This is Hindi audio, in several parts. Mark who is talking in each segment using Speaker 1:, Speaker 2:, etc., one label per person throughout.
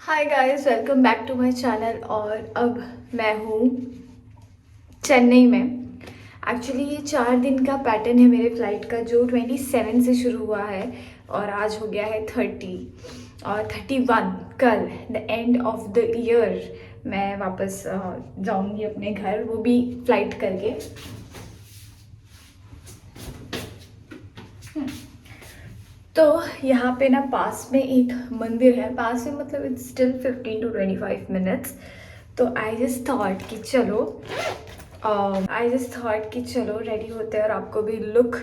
Speaker 1: Hi guys, welcome back to my channel. और अब मैं हूँ चेन्नई में। एक्चुअली ये 4 दिन का पैटर्न है मेरे फ़्लाइट का, जो 27 से शुरू हुआ है और आज हो गया है 30 और 31। कल the end of the year मैं वापस जाऊँगी अपने घर, वो भी फ़्लाइट करके। तो यहाँ पे ना पास में एक मंदिर है, पास में मतलब इट्स स्टिल 15 to 25 मिनट्स। तो आई जस्ट थॉट कि चलो रेडी होते हैं और आपको भी लुक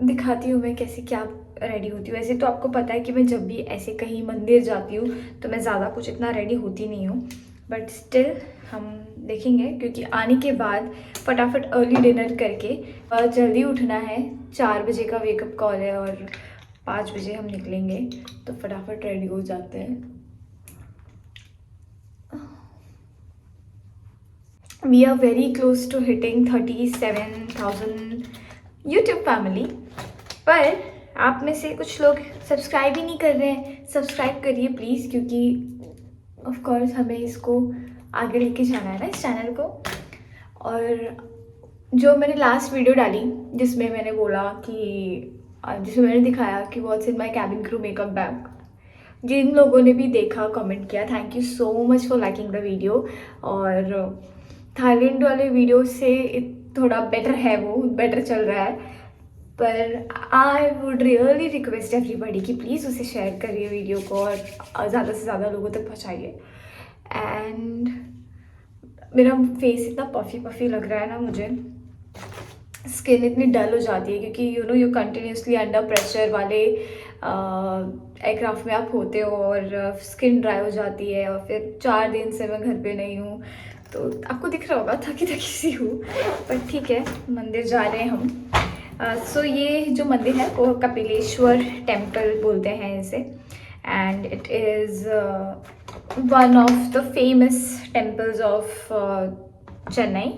Speaker 1: दिखाती हूँ मैं कैसे क्या रेडी होती हूँ। वैसे तो आपको पता है कि मैं जब भी ऐसे कहीं मंदिर जाती हूँ तो मैं ज़्यादा कुछ इतना रेडी होती नहीं हूँ, बट स्टिल हम देखेंगे क्योंकि आने के बाद फटाफट अर्ली डिनर करके जल्दी उठना है। 4 बजे का वेकअप कॉल है और 5 बजे हम निकलेंगे, तो फटाफट रेडी हो जाते हैं। We are very close to hitting 37,000 YouTube family. पर आप में से कुछ लोग सब्सक्राइब ही नहीं कर रहे हैं। सब्सक्राइब करिए प्लीज़, क्योंकि ऑफ कोर्स हमें इसको आगे लेके जाना है ना, इस चैनल को। और जो मैंने लास्ट वीडियो डाली जिसमें मैंने बोला कि जिसमें मैंने दिखाया कि what's in my cabin crew makeup bag, जिन लोगों ने भी देखा कमेंट किया, thank you so much for liking the video. और थाईलैंड वाले वीडियो से थोड़ा बेटर है, वो बेटर चल रहा है। पर I would really request everybody कि प्लीज़ उसे शेयर करिए वीडियो को और ज़्यादा से ज़्यादा लोगों तक पहुँचाइए। एंड मेरा फेस इतना पफी पफी लग रहा है ना, मुझे स्किन इतनी डल हो जाती है क्योंकि यू कंटिन्यूसली अंडर प्रेशर वाले एयरक्राफ्ट में आप होते हो और स्किन ड्राई हो जाती है। और फिर 4 दिन से मैं घर पे नहीं हूँ, तो आपको दिख रहा होगा थकी थकी सी हूँ। पर ठीक है, मंदिर जा रहे हैं हम। सो ये जो मंदिर है वो कपिलेश्वर टेम्पल बोलते हैं इसे, and it is one of the famous temples of Chennai.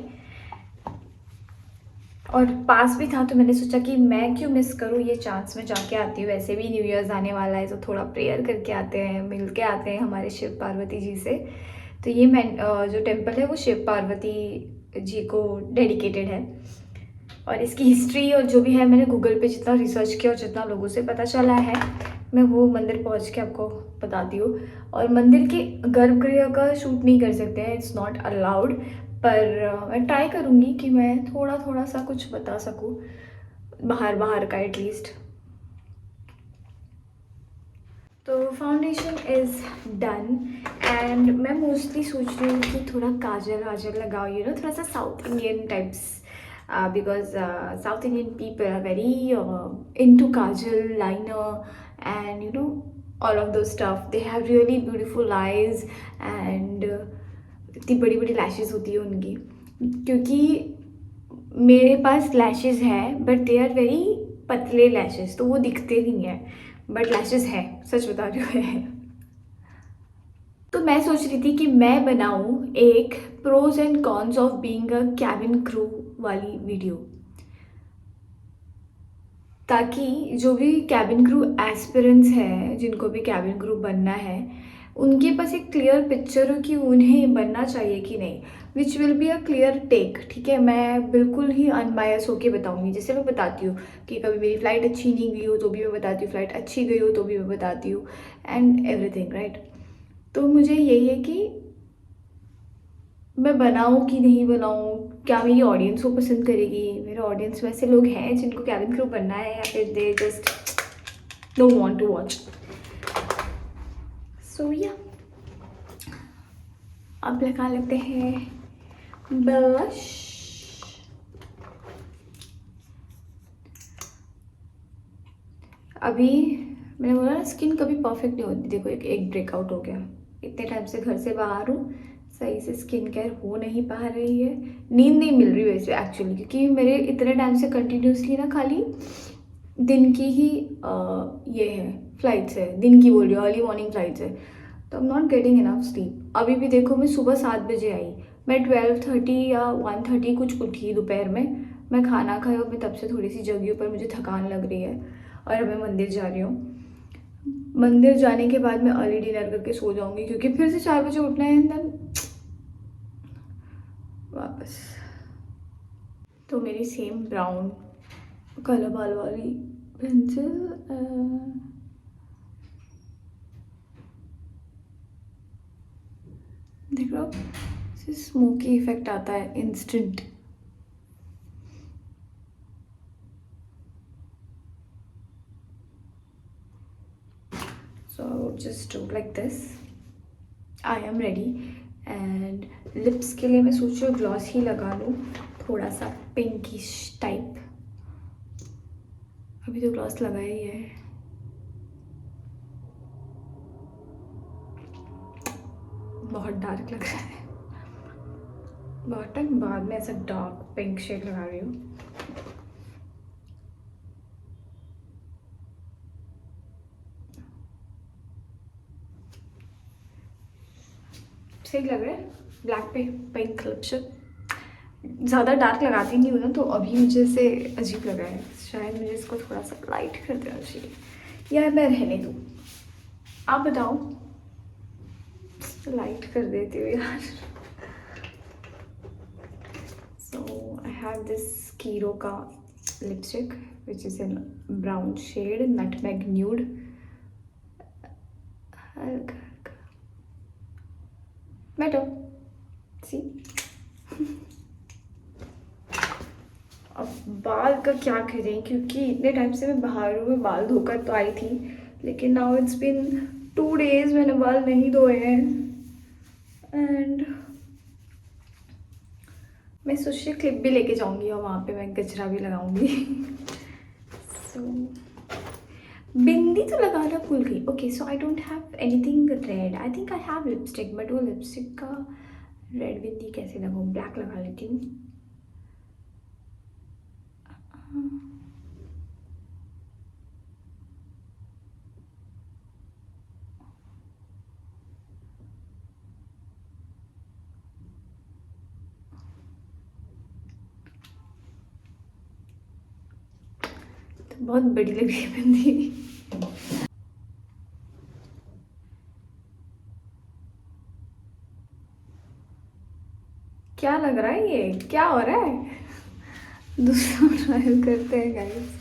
Speaker 1: और पास भी था तो मैंने सोचा कि मैं क्यों मिस करूँ ये चांस, में जाके आती हूँ। वैसे भी न्यू ईयर्स आने वाला है तो थोड़ा प्रेयर करके आते हैं, मिल के आते हैं हमारे शिव पार्वती जी से। तो ये मैं जो टेम्पल है वो शिव पार्वती जी को डेडिकेटेड है। और इसकी हिस्ट्री और जो भी है, मैंने गूगल पे जितना रिसर्च किया और जितना लोगों से पता चला है, मैं वो मंदिर पहुंच के आपको बताती हूँ। और मंदिर के गर्भगृह का शूट नहीं कर सकते हैं, इट्स नॉट अलाउड। पर मैं ट्राई करूँगी कि मैं थोड़ा थोड़ा सा कुछ बता सकूँ, बाहर बाहर का एटलीस्ट। तो फाउंडेशन इज़ डन एंड मैं मोस्टली सोच रही हूँ कि थोड़ा काजल वाजल लगाओ, थोड़ा सा south Indian types, because south Indian people are very into kajal, liner and all of those stuff. They have really beautiful eyes and इतनी बड़ी बड़ी लैशेज़ होती है उनकी। क्योंकि मेरे पास लैशेज़ है बट दे आर वेरी पतले लैशेज़, तो वो दिखते नहीं है, बट लैशेज़ है, सच बता रही हूँ है। तो मैं सोच रही थी कि मैं बनाऊँ एक pros and cons of being a cabin crew वाली वीडियो, ताकि जो भी कैबिन क्रू एस्पिरेंट्स हैं, जिनको भी कैबिन क्रू बनना है, उनके पास एक क्लियर पिक्चर हो कि उन्हें बनना चाहिए कि नहीं, which will be a clear take. ठीक है, मैं बिल्कुल ही अनबायस होके बताऊंगी। जैसे मैं बताती हूँ कि कभी मेरी फ़्लाइट अच्छी नहीं गई हो तो भी मैं बताती हूँ, फ़्लाइट अच्छी गई हो तो भी मैं बताती हूँ, एंड एवरीथिंग राइट। तो मुझे यही है कि मैं बनाऊँ कि नहीं बनाऊँ, क्या मेरी ऑडियंस को पसंद करेगी। मेरे ऑडियंस में ऐसे लोग हैं जिनको कैबिन क्रू बनना है, या फिर they just don't want to watch. So या अब लगा लेते हैं ब्लश। अभी मैंने बोला ना, स्किन कभी परफेक्ट नहीं होती। देखो एक ब्रेकआउट हो गया, इतने टाइम से घर से बाहर हूँ, सही से स्किन केयर हो नहीं पा रही है, नींद नहीं मिल रही वैसे एक्चुअली, क्योंकि मेरे इतने टाइम से कंटिन्यूसली ना खाली दिन की ही ये है, फ्लाइट्स है, दिन की बोल रही हूँ, अर्ली मॉर्निंग फ्लाइट्स है, तो I am not getting enough sleep. अभी भी देखो मैं सुबह 7 बजे आई, मैं 12:30 या 1:30 कुछ उठी दोपहर में, मैं खाना खाया और मैं तब से थोड़ी सी जगी हूँ, पर मुझे थकान लग रही है और अब मैं मंदिर जा रही हूँ। मंदिर जाने के बाद मैं अर्ली डिनर करके सो जाऊंगी, क्योंकि फिर से 4 बजे उठना है एंड देन वापस। तो मेरी सेम ब्राउन कलर बाल वाली पेंसिल, देख रहा हो स्मोकी इफेक्ट आता है instant. So just do like this. I am ready. And lips के लिए मैं सोच रही हूँ ग्लॉस ही लगा लूँ, थोड़ा सा पिंकिश टाइप। अभी तो ग्लॉस लगा ही है। बहुत डार्क लग रहा है, बहुत टाइम बाद में ऐसा डार्क पिंक शेड लगा रही हूँ। सही लग रहा है ब्लैक पे पिंक लिपस्टिक। ज़्यादा डार्क लगाती नहीं हूँ ना, तो अभी मुझे से अजीब लग रहा है। शायद मुझे इसको थोड़ा सा लाइट कर देना चाहिए, या मैं रहने दूँ? आप बताओ। लाइट कर देती हूँ यार। सो आई हैव दिस कीरो का lipstick which is in brown shade, nutmeg nude. Better see. अब बाल का क्या करें, क्योंकि इतने टाइम से मैं बाहर हूँ, मैं बाल धोकर तो आई थी, लेकिन नाउ इट्स बिन 2 days मैंने बाल नहीं धोए हैं। एंड मैं सोच रही क्लिप भी लेके जाऊंगी और वहाँ पे मैं गजरा भी लगाऊंगी। सो बिंदी तो लगाना भूल गई। Okay, so I don't have anything red. I think I have lipstick, but वो लिपस्टिक का रेड बिंदी कैसे लगाऊँ? ब्लैक लगा लेती हूँ। तो बहुत बड़ी लग रही है बिंदी। क्या लग रहा है? ये क्या हो रहा है? दूसरा ट्रायल करते हैं गाइस।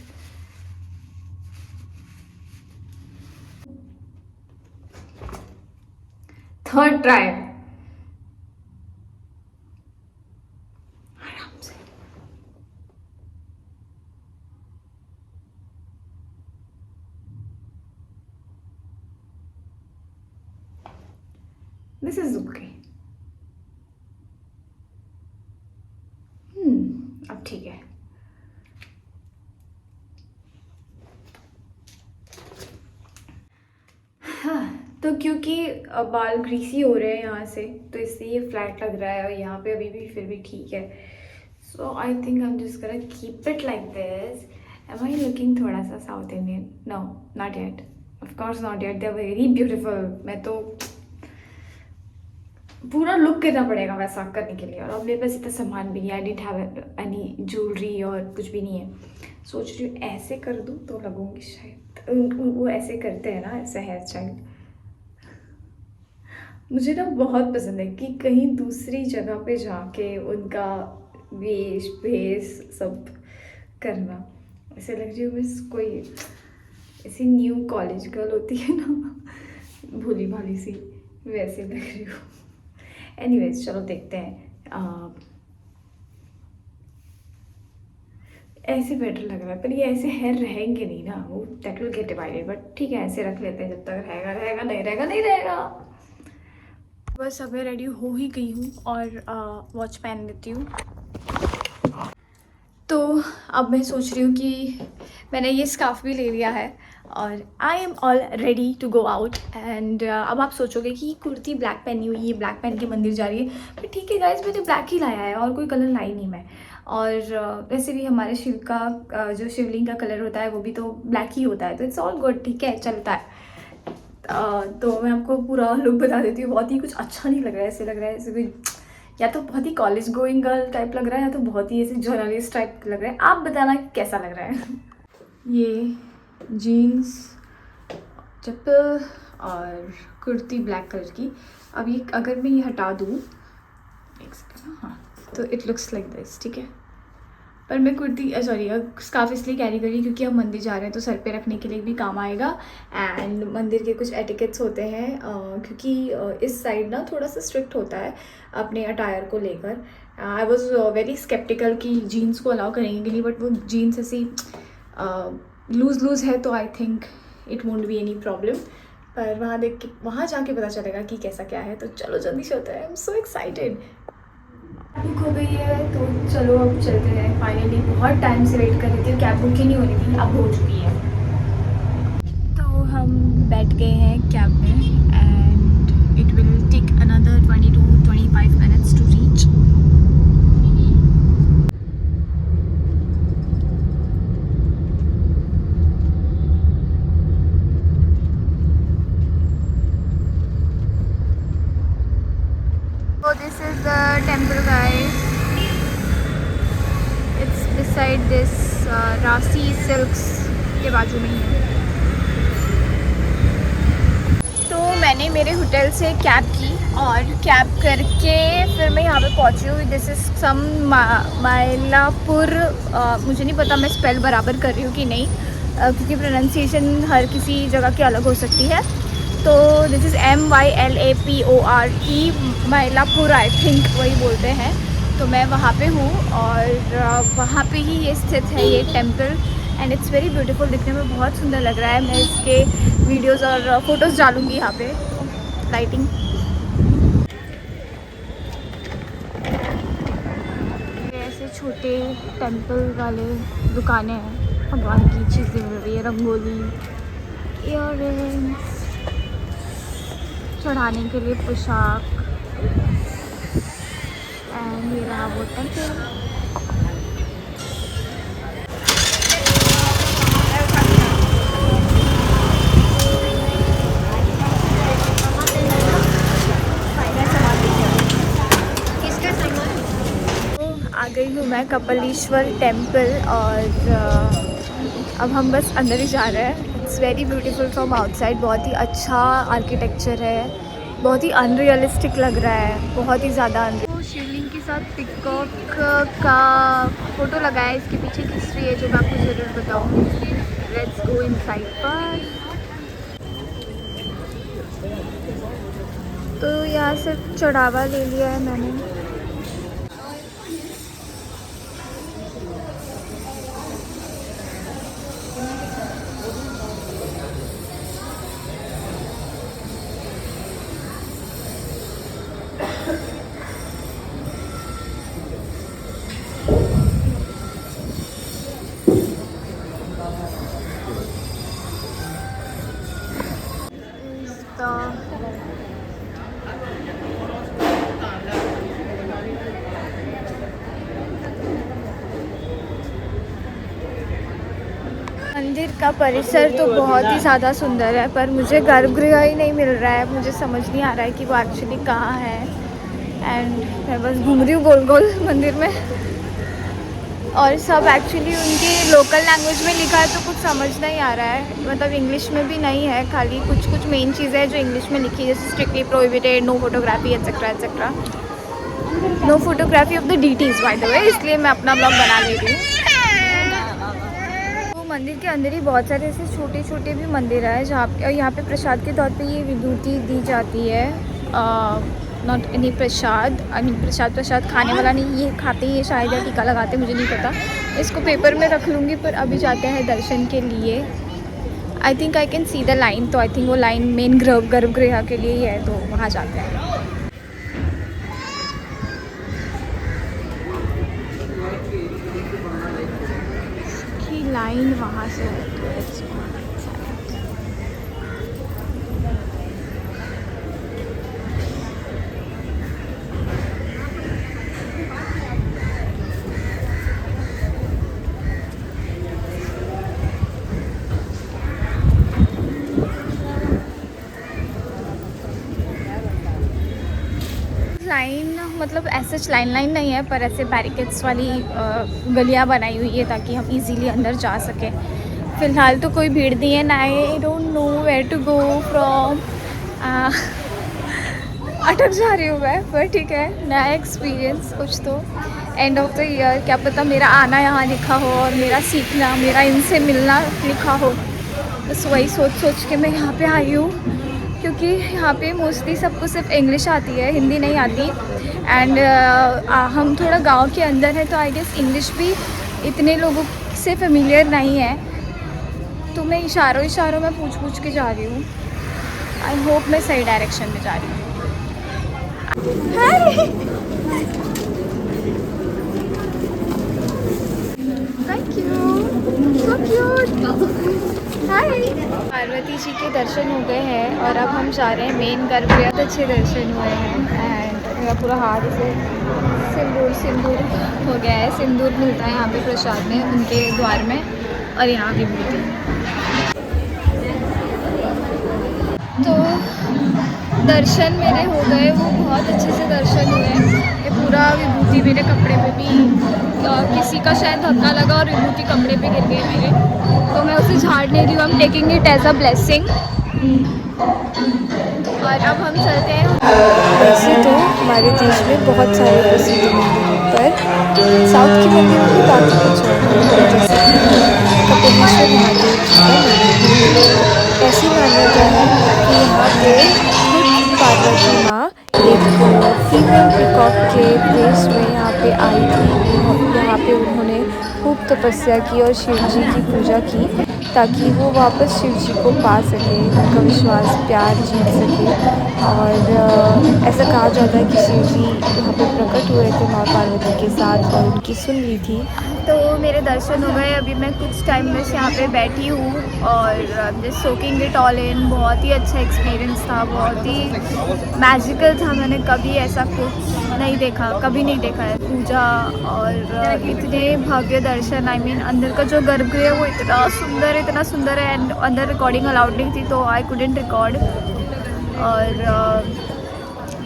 Speaker 1: Third trial. आराम से। This is okay. अब ठीक है। हाँ, तो क्योंकि बाल ग्रीसी हो रहे हैं यहाँ से, तो इसलिए ये फ्लैट लग रहा है, और यहाँ पे अभी भी फिर भी ठीक है। So I think I am just gonna keep it like this. Am I looking थोड़ा सा south Indian? No, not yet, of course not yet. They are very beautiful. मैं तो पूरा लुक करना पड़ेगा वैसा करने के लिए, और अब मेरे पास इतना सामान भी नहीं। I didn't have any jewellery और कुछ भी नहीं है। सोच रही हूँ ऐसे कर दूँ तो लगूंगी शायद। वो ऐसे करते हैं ना, ऐसा हेयर स्टाइल मुझे ना बहुत पसंद है, कि कहीं दूसरी जगह पे जाके उनका वेश भेस सब करना। ऐसे लग रही हूँ बस कोई ऐसी न्यू कॉलेज गर्ल होती है ना, भोली भाली सी, वैसे लग रही हूँ। एनीवेज चलो देखते हैं। ऐसे बेटर लग रहा है, पर ये ऐसे हेयर रहेंगे नहीं ना, वो that will get divided. But ठीक है, ऐसे रख लेते हैं, जब तक रहेगा रहेगा, नहीं रहेगा नहीं रहेगा। बस अब मैं रेडी हो ही गई हूँ, और वॉच पहन लेती हूँ। तो अब मैं सोच रही हूँ कि मैंने ये स्कार्फ भी ले लिया है, और I am all ready to go out. And अब आप सोचोगे कि कुर्ती ब्लैक पहनी हुई है, ब्लैक पहन के मंदिर जा रही है, पर ठीक है गाइज, मैंने ब्लैक ही लाया है और कोई कलर लाई नहीं मैं। और वैसे भी हमारे शिव का जो शिवलिंग का कलर होता है वो भी तो ब्लैक ही होता है, तो इट्स ऑल गुड, ठीक है, चलता है। तो मैं आपको पूरा लुक बता देती हूँ। बहुत ही कुछ अच्छा नहीं लग रहा है, ऐसे लग रहा है ऐसे कोई, या तो बहुत ही कॉलेज गोइंग गर्ल टाइप लग रहा है, या तो बहुत ही ऐसे जर्नलिस्ट टाइप लग रहा है। आप बताना कैसा लग रहा है। ये जीन्स चप्पल और कुर्ती ब्लैक कलर की। अब ये अगर मैं ये हटा दूँ एक सेकंड, हाँ, तो इट लुक्स लाइक दिस, ठीक है। पर मैं कुर्ती सॉरी स्कार्फ इसलिए कैरी करी क्योंकि हम मंदिर जा रहे हैं तो सर पे रखने के लिए भी काम आएगा। एंड मंदिर के कुछ एटिकेट्स होते हैं क्योंकि इस साइड ना थोड़ा सा स्ट्रिक्ट होता है अपने अटायर को लेकर। आई वॉज वेरी स्केप्टिकल कि जीन्स को अलाउ करेंगे कि नहीं, बट वो जीन्स ऐसी लूज़ है तो I think it won't be any problem. पर वहाँ देख के वहाँ जाके पता चलेगा कि कैसा क्या है। तो चलो जल्दी से होता है, I am so excited. Book हो गई है तो चलो अब चलते हैं। फाइनली बहुत टाइम से वेट कर रही थी, कैब बुक ही नहीं हो रही थी, अब हो चुकी है। तो हम बैठ गए हैं कैब में and it will take another 20 to 25 minutes to reach. So this is the temple, guys. It's beside this रासी सिल्क्स के बाजू में ही है। तो मैंने मेरे होटल से कैब की और कैब करके फिर मैं यहाँ पे पहुँची हूँ। This is some Mylapore. मुझे नहीं पता मैं स्पेल बराबर कर रही हूँ कि नहीं, क्योंकि प्रोनाउंसिएशन हर किसी जगह की अलग हो सकती है। तो this is MYLAPORE, Mylapore, I think वही बोलते हैं। तो मैं वहाँ पे हूँ और वहाँ पे ही ये स्थित है ये temple and it's very beautiful. दिखने में बहुत सुंदर लग रहा है। मैं इसके वीडियोस और फोटोज़ डालूँगी यहाँ पे। लाइटिंग ऐसे छोटे टेम्पल वाले दुकानें हैं, भगवान की चीज़ें मिल रही है, रंगोली, ईयररिंग्स, चढ़ाने के लिए पोशाक। एंड ये रहा वो टेम्पल। आ गई हूँ मैं कपिलेश्वर टेम्पल और अब हम बस अंदर ही जा रहे हैं। It's very beautiful from outside. बहुत ही अच्छा आर्किटेक्चर है, बहुत ही अनरियलिस्टिक लग रहा है, बहुत ही ज़्यादा। तो शिवलिंग के साथ पिकॉक का फोटो लगा है, इसके पीछे की हिस्ट्री है जो मैं आपको ज़रूर बताऊँगी। लेट्स गो इनसाइड पर। तो यहाँ सिर्फ चढ़ावा ले लिया है मैंने। मंदिर का परिसर तो बहुत ही ज़्यादा सुंदर है, पर मुझे गर्भगृह ही नहीं मिल रहा है। मुझे समझ नहीं आ रहा है कि वो एक्चुअली कहाँ है। एंड मैं बस घूम रही हूँ गोल गोल मंदिर में, और सब एक्चुअली उनकी लोकल लैंग्वेज में लिखा है तो कुछ समझ नहीं आ रहा है। मतलब इंग्लिश में भी नहीं है, खाली कुछ मेन चीज़ें हैं जो इंग्लिश में लिखी है, जैसे strictly prohibited, no photography etcetera etcetera. No photography of the deities by the way, इसलिए मैं अपना ब्लॉग बना ले रही हूँ। मंदिर के अंदर ही बहुत सारे ऐसे छोटे छोटे भी मंदिर है जहाँ यहाँ पे प्रसाद के तौर पे ये विभूति दी जाती है। नॉट एनी प्रसाद, प्रसाद खाने वाला नहीं, ये खाते ही ये शायद या टीका लगाते, मुझे नहीं पता। इसको पेपर में रख लूँगी। पर अभी जाते हैं दर्शन के लिए। आई think I can see the line, तो आई थिंक वो लाइन मेन गर्भगृह के लिए ही है, तो वहाँ जाते हैं। लाइन वहाँ से है तो लेट्स गो। लाइन मतलब ऐसे लाइन नहीं है, पर ऐसे बैरिकेड्स वाली गलियां बनाई हुई है ताकि हम इजीली अंदर जा सकें। फ़िलहाल तो कोई भीड़ नहीं है ना, I don't know where to go from. अटक जा रही हूँ मैं, पर ठीक है, नया एक्सपीरियंस कुछ तो। एंड ऑफ द ईयर क्या पता मेरा आना यहाँ लिखा हो और मेरा सीखना, मेरा इनसे मिलना लिखा हो। बस वही सोच सोच के मैं यहाँ पे आई हूँ, क्योंकि यहाँ पे मोस्टली सबको सिर्फ इंग्लिश आती है, हिंदी नहीं आती। एंड हम थोड़ा गांव के अंदर है, तो आई गेस इंग्लिश भी इतने लोगों से फेमिलियर नहीं है। तो मैं इशारों इशारों में पूछ के जा रही हूँ। आई होप मैं सही डायरेक्शन में जा रही हूँ। हाय, थैंक यू, सो क्यूट। हाय, पार्वती जी के दर्शन हो गए हैं और अब हम जा रहे हैं मेन गर्भगृह। बहुत अच्छे दर्शन हुए हैं एंड मेरा पूरा हाथ से सिंदूर हो गया है। सिंदूर मिलता है यहाँ पे प्रसाद में, उनके द्वार में, और यहाँ की मूर्ति। तो दर्शन मेरे हो गए, वो बहुत अच्छे से दर्शन हुए। ये पूरा विभूति मेरे कपड़े पे भी, किसी का शायद धक्का लगा और विभूति कपड़े पे गिर गई मेरे, तो मैं उसे झाड़ नहीं रही हूँ। I am taking it as a blessing. और अब हम चलते हैं। वैसे तो हमारे देश में बहुत सारे प्रसिद्ध मंदिर हैं, पर साउथ के मंदिरों की बात ही कुछ और है। जैसे कि कपिलेश्वर महादेव जी का मंदिर। ऐसी मान्यता है कि यहाँ पे खुद पार्वती माँ एक फीमेल पीकॉक के वेश में यहाँ पे आई थी। यहाँ पे उन्होंने खूब तपस्या की और शिव जी की पूजा की, ताकि वो वापस शिव जी को पा सके, उनका विश्वास प्यार जीत सके। और ऐसा कहा जाता है कि शिव जी यहाँ पे प्रकट हुए थे माँ पार्वती के साथ और उनकी सुन ली थी। तो मेरे दर्शन हो गए। अभी मैं कुछ टाइम में यहाँ पे बैठी हूँ और just soaking it all in. बहुत ही अच्छा एक्सपीरियंस था, बहुत ही मैजिकल था। मैंने कभी ऐसा कुछ नहीं देखा, कभी नहीं देखा है। पूजा और इतने भव्य दर्शन। आई मीन अंदर का जो गर्भगृह है वो इतना सुंदर है। एंड अंदर रिकॉर्डिंग अलाउड नहीं थी, तो आई कुडंट रिकॉर्ड। और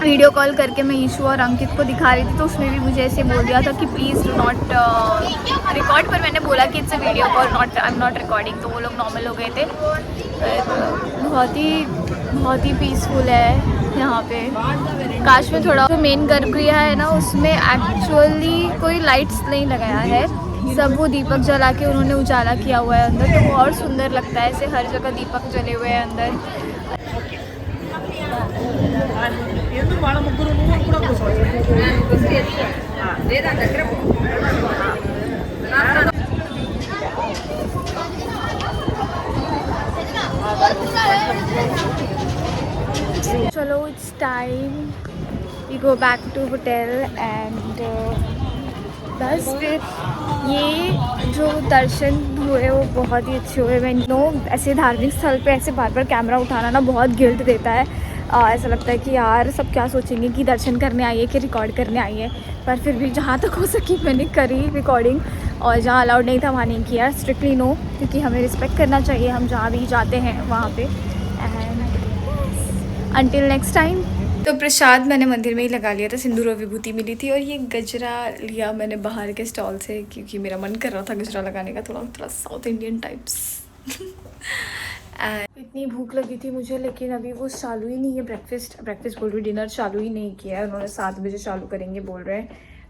Speaker 1: वीडियो कॉल करके मैं ईशु और अंकित को दिखा रही थी, तो उसमें भी मुझे ऐसे बोल दिया था कि प्लीज़ डू नॉट रिकॉर्ड। पर मैंने बोला कि it's a video call, not I am not recording. तो वो लोग नॉर्मल हो गए थे। बहुत ही पीसफुल है यहाँ पे। काश में थोड़ा जो मेन गर्भगृह है ना, उसमें एक्चुअली कोई लाइट्स नहीं लगाया है, सब वो दीपक जला के उन्होंने उजाला किया हुआ है अंदर, तो और सुंदर लगता है। ऐसे हर जगह दीपक जले हुए हैं अंदर। चलो, it's time we go back to hotel. And बस फिर ये जो दर्शन हुए वो बहुत ही अच्छे हुए। मैं नो, ऐसे धार्मिक स्थल पे ऐसे बार बार कैमरा उठाना ना बहुत गिल्ट देता है। ऐसा लगता है कि यार सब क्या सोचेंगे कि दर्शन करने आई है कि रिकॉर्ड करने आई है। पर फिर भी जहाँ तक हो सकी मैंने करी रिकॉर्डिंग, और जहाँ अलाउड नहीं था वहाँ नहीं किया। स्ट्रिक्टली नो, क्योंकि हमें रिस्पेक्ट करना चाहिए हम जहाँ भी जाते हैं वहाँ पे। And until next time. तो प्रसाद मैंने मंदिर में ही लगा लिया था, सिंदूर और विभूति मिली थी। और ये गजरा लिया मैंने बाहर के स्टॉल से, क्योंकि मेरा मन कर रहा था गजरा लगाने का, थोड़ा साउथ इंडियन टाइप्स। इतनी भूख लगी थी मुझे, लेकिन अभी वो चालू ही नहीं है। ब्रेकफास्ट बोल रही, डिनर चालू ही नहीं किया है उन्होंने। 7 बजे चालू करेंगे बोल रहे हैं,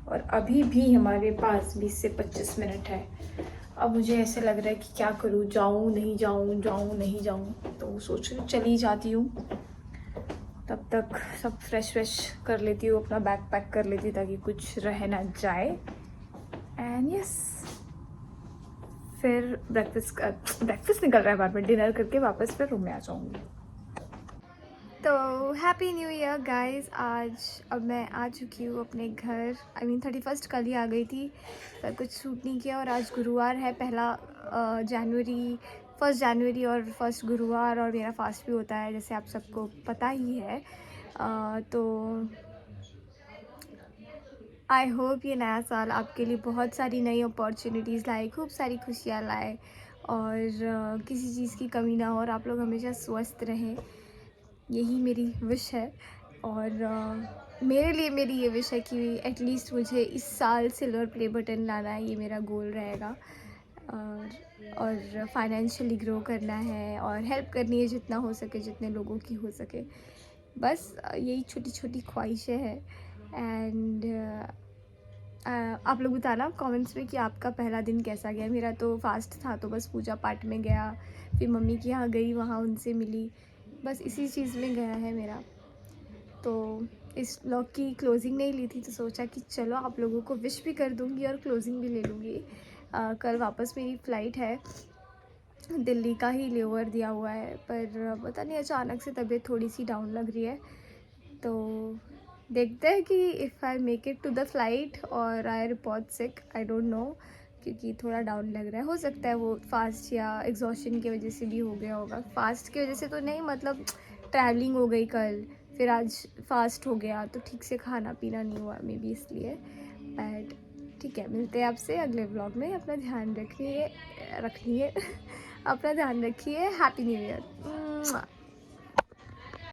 Speaker 1: और अभी भी हमारे पास 20 से 25 मिनट है। अब मुझे ऐसे लग रहा है कि क्या करूँ, जाऊँ नहीं जाऊँ। तो सोच रही चली जाती हूँ, तब तक सब फ्रेश कर लेती हूँ, अपना बैग पैक कर लेती हूँ ताकि कुछ रह ना जाए। एंड यस, फिर ब्रेकफास्ट निकल रहा है, बार डिनर करके वापस फिर रूम में आ जाऊँगी। तो हैप्पी न्यू ईयर गाइस। आज अब मैं आ चुकी हूँ अपने घर। आई मीन 31 कल ही आ गई थी, पर कुछ शूट नहीं किया। और आज गुरुवार है, 1 जनवरी और फर्स्ट गुरुवार, और मेरा फास्ट भी होता है, जैसे आप सबको पता ही है। तो आई होप ये नया साल आपके लिए बहुत सारी नई अपॉर्चुनिटीज़ लाए, खूब सारी खुशियाँ लाए, और किसी चीज़ की कमी ना हो, और आप लोग हमेशा स्वस्थ रहें। यही मेरी विश है। और मेरे लिए मेरी ये विश है कि एटलीस्ट मुझे इस साल सिल्वर प्ले बटन लाना है, ये मेरा गोल रहेगा। और फाइनेंशियली ग्रो करना है और हेल्प करनी है जितना हो सके, जितने लोगों की हो सके। बस यही छोटी छोटी ख्वाहिशें हैं। एंड आप लोग बताना कमेंट्स में कि आपका पहला दिन कैसा गया। मेरा तो फास्ट था, तो बस पूजा पाठ में गया, फिर मम्मी के यहाँ गई, वहाँ उनसे मिली, बस इसी चीज़ में गया है मेरा। तो इस ब्लॉग की क्लोजिंग नहीं ली थी, तो सोचा कि चलो आप लोगों को विश भी कर दूँगी और क्लोजिंग भी ले लूँगी। कल वापस मेरी फ़्लाइट है, दिल्ली का ही लेओवर दिया हुआ है, पर पता नहीं अचानक से तबीयत थोड़ी सी डाउन लग रही है। तो देखते हैं कि if I make it to the flight और I report sick, I don't know, क्योंकि थोड़ा डाउन लग रहा है। हो सकता है वो फास्ट या एग्जॉशन की वजह से भी हो गया होगा। फास्ट की वजह से तो नहीं, मतलब ट्रैवलिंग हो गई कल, फिर आज फास्ट हो गया, तो ठीक से खाना पीना नहीं हुआ मे बी, इसलिए। बट ठीक है, मिलते हैं आपसे अगले व्लॉग में। अपना ध्यान रखिए अपना ध्यान रखिए। Happy new year.